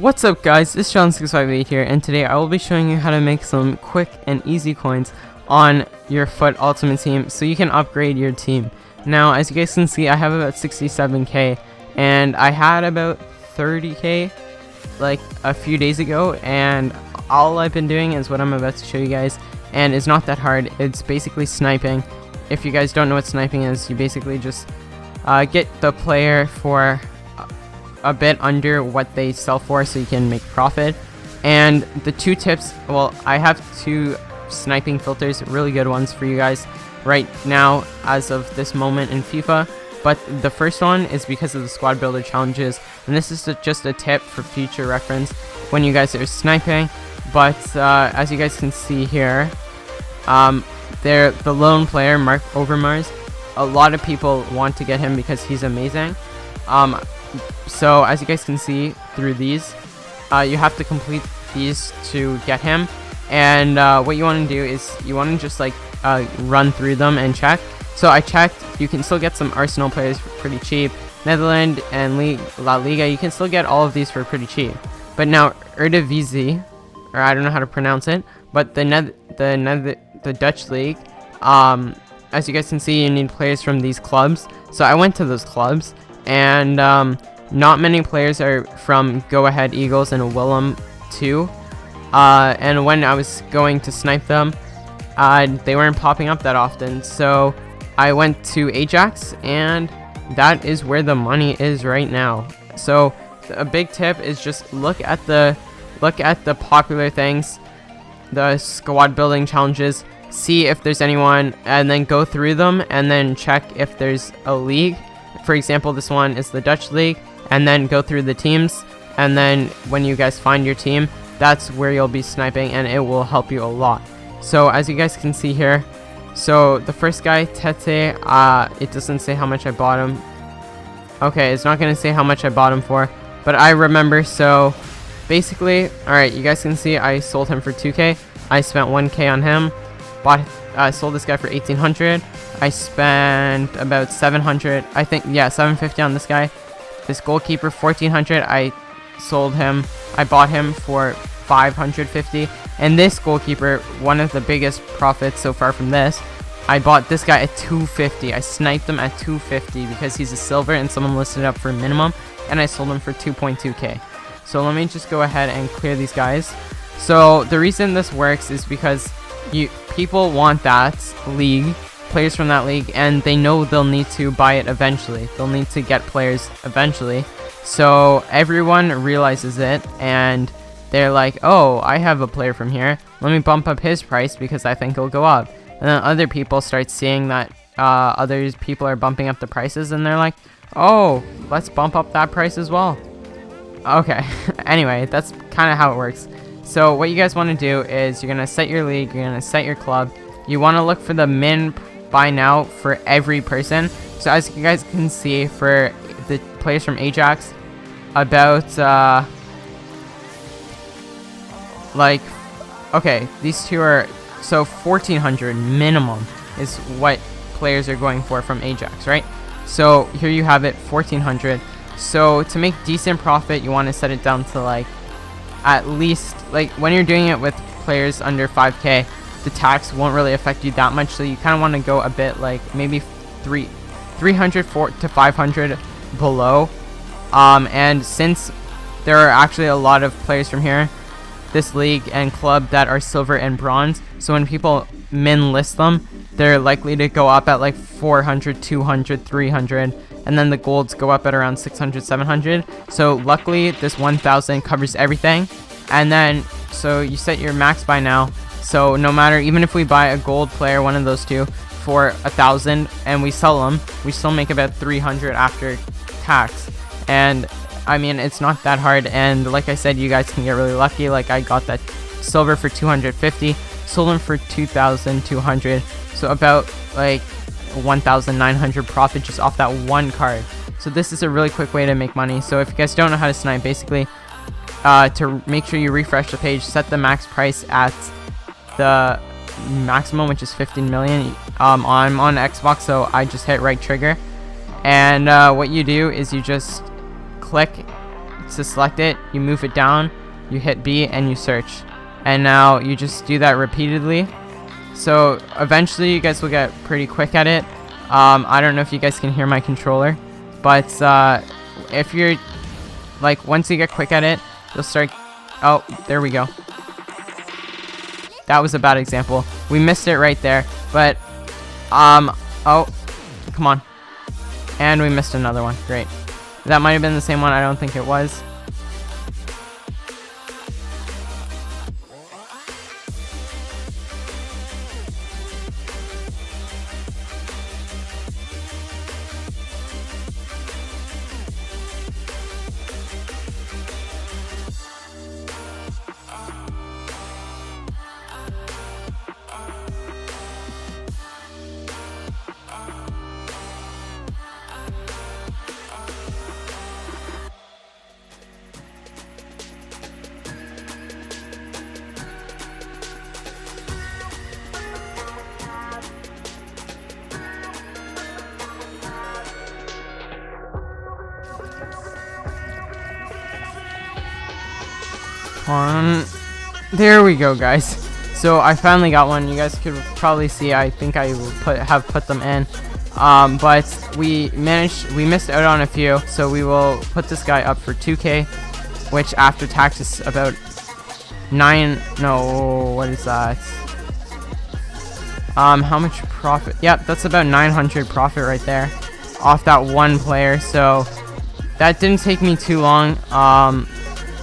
What's up guys, it's John658 here, and today I will be showing you how to make some quick and easy coins on your FUT Ultimate Team so you can upgrade your team. Now, as you guys can see, I have about 67k, and I had about 30k like a few days ago, and all I've been doing is what I'm about to show you guys, and it's not that hard. It's basically sniping. If you guys don't know what sniping is, you basically just get the player for a bit under what they sell for so you can make profit. And the two tips, well, I have two sniping filters, really good ones for you guys right now as of this moment in FIFA. But the first one is because of the squad builder challenges, and this is just a tip for future reference when you guys are sniping. But as you guys can see here, they're the lone player, Mark Overmars. A lot of people want to get him because he's amazing. So as you guys can see through these, you have to complete these to get him. And what you want to do is you want to just like run through them and check. So I checked, you can still get some Arsenal players for pretty cheap. Netherlands and La Liga, you can still get all of these for pretty cheap. But now Eredivisie, or I don't know how to pronounce it, but the Dutch league, as you guys can see, you need players from these clubs. So I went to those clubs, and not many players are from Go Ahead Eagles and Willem 2. And when I was going to snipe them, they weren't popping up that often. So I went to Ajax, and that is where the money is right now. So a big tip is just look at the popular things, the squad building challenges, see if there's anyone, and then go through them and then check if there's a league. For example, this one is the Dutch league, and then go through the teams, and then when you guys find your team, that's where you'll be sniping, and it will help you a lot. So as you guys can see here, so the first guy, Tete, it doesn't say how much I bought him. Okay, it's not gonna say how much I bought him for, but I remember. So basically, alright, you guys can see I sold him for 2k. I spent 1k on him. Sold this guy for 1800. I spent about 700, I think, yeah, 750 on this guy. This goalkeeper, 1400. I bought him for 550. And this goalkeeper, one of the biggest profits so far from this, I bought this guy at 250. I sniped him at 250 because he's a silver and someone listed it up for minimum, and I sold him for 2.2k. So let me just go ahead and clear these guys. So the reason this works is because people want that league, players from that league, and they know they'll need to buy it eventually. They'll need to get players eventually. So everyone realizes it, and they're like, oh, I have a player from here. Let me bump up his price because I think it'll go up. And then other people start seeing that other people are bumping up the prices, and they're like, oh, let's bump up that price as well. Okay, anyway, that's kind of how it works. So what you guys want to do is you're going to set your league, you're going to set your club. You want to look for the min buy now for every person. So as you guys can see, for the players from Ajax, about okay, these two are, so 1400 minimum is what players are going for from Ajax, right? So here you have it, 1400. So to make decent profit, you want to set it down to like at least, like when you're doing it with players under 5k, the tax won't really affect you that much. So you kind of want to go a bit like maybe 300 to 500 below. And since there are actually a lot of players from here, this league and club, that are silver and bronze, so when people min list them, they're likely to go up at like 400, 200, 300, and then the golds go up at around 600, 700. So luckily this 1000 covers everything. And then so you set your max buy now, so no matter, even if we buy a gold player, one of those two, for 1000 and we sell them, we still make about 300 after tax. And I mean, it's not that hard, and like I said, you guys can get really lucky. Like I got that silver for 250, sold them for 2200, so about like 1900 profit just off that one card. So this is a really quick way to make money. So if you guys don't know how to snipe, basically to make sure you refresh the page, set the max price at the maximum, which is 15 million. I'm on Xbox, so I just hit right trigger, and what you do is you just click to select it, you move it down, you hit B, and you search. And now you just do that repeatedly. So eventually you guys will get pretty quick at it. I don't know if you guys can hear my controller, but if you're like, once you get quick at it, you'll start. Oh, there we go. That was a bad example. We missed it right there, but oh, come on. And we missed another one. Great. That might have been the same one. I don't think it was. There we go, guys. So I finally got one. You guys could probably see, I think I have put them in, but we missed out on a few, so we will put this guy up for 2k, which after tax is about what is that, how much profit? Yep, that's about 900 profit right there off that one player. So that didn't take me too long.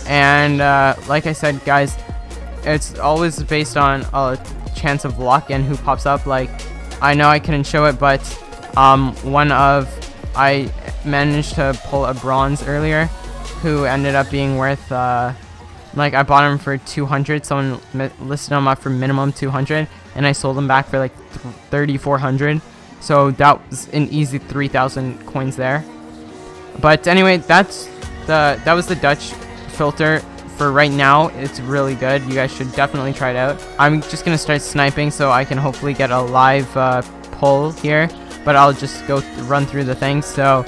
And like I said, guys, it's always based on a chance of luck and who pops up. Like, I know I couldn't show it, but I managed to pull a bronze earlier, who ended up being worth like, I bought him for 200. Someone listed him up for minimum 200, and I sold him back for like 3,400. So that was an easy 3,000 coins there. But anyway, that was the Dutch filter. For right now, it's really good. You guys should definitely try it out. I'm just gonna start sniping so I can hopefully get a live pull here, but I'll just run through the things. So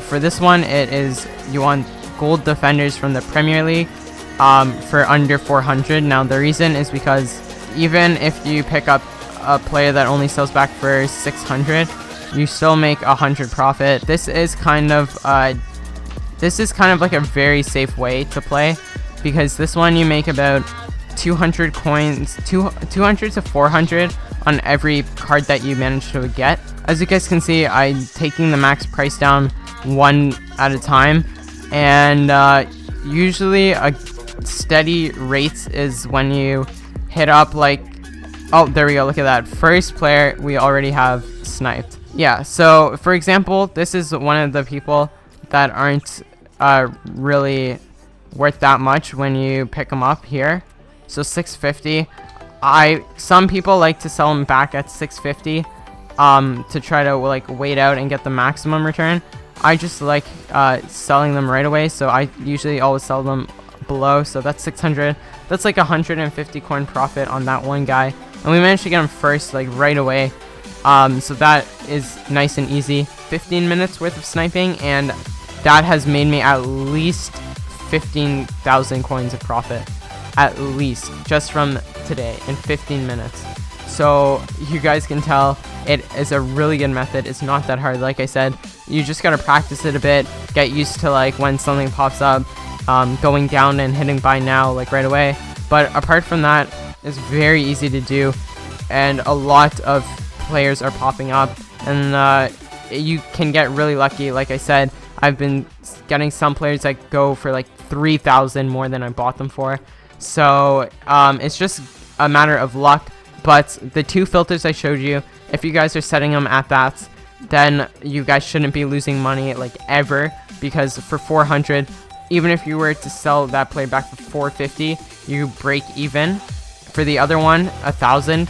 for this one, it is, you want gold defenders from the Premier League for under 400. Now the reason is because even if you pick up a player that only sells back for 600, you still make 100 profit. This is kind of like a very safe way to play, because this one you make about 200 coins, 200 to 400 on every card that you manage to get. As you guys can see, I'm taking the max price down one at a time, and usually a steady rate is when you hit up, like, oh, there we go, look at that, first player we already have sniped. Yeah, so for example, this is one of the people that aren't really worth that much when you pick them up here. So 650. Some people like to sell them back at 650 to try to like wait out and get the maximum return. I just like selling them right away, so I usually always sell them below. So that's 600. That's like 150 coin profit on that one guy, and we managed to get him first, like, right away. So that is nice and easy. 15 minutes worth of sniping, and that has made me at least 15,000 coins of profit, at least, just from today in 15 minutes. So you guys can tell it is a really good method. It's not that hard. Like I said, you just gotta practice it a bit, get used to, like, when something pops up, going down and hitting buy now, like, right away. But apart from that, it's very easy to do, and a lot of players are popping up, and you can get really lucky. Like I said, I've been getting some players that go for like 3,000 more than I bought them for. So it's just a matter of luck. But the two filters I showed you, if you guys are setting them at that, then you guys shouldn't be losing money, like, ever, because for 400, even if you were to sell that player back for 450, you break even. For the other one, 1,000,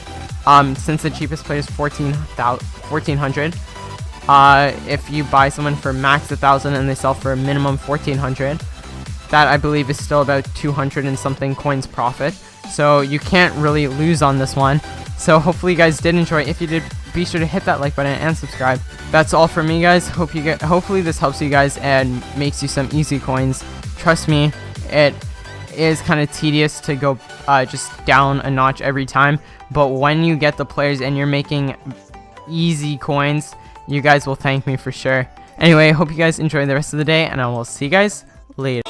since the cheapest player is 1,400. If you buy someone for max 1,000 and they sell for a minimum 1,400, that I believe is still about 200 and something coins profit. So you can't really lose on this one. So hopefully you guys did enjoy. If you did, be sure to hit that like button and subscribe. That's all from me, guys. Hopefully this helps you guys and makes you some easy coins. trust me, it is kind of tedious to go just down a notch every time, but when you get the players and you're making easy coins, you guys will thank me for sure. Anyway, I hope you guys enjoy the rest of the day, and I will see you guys later.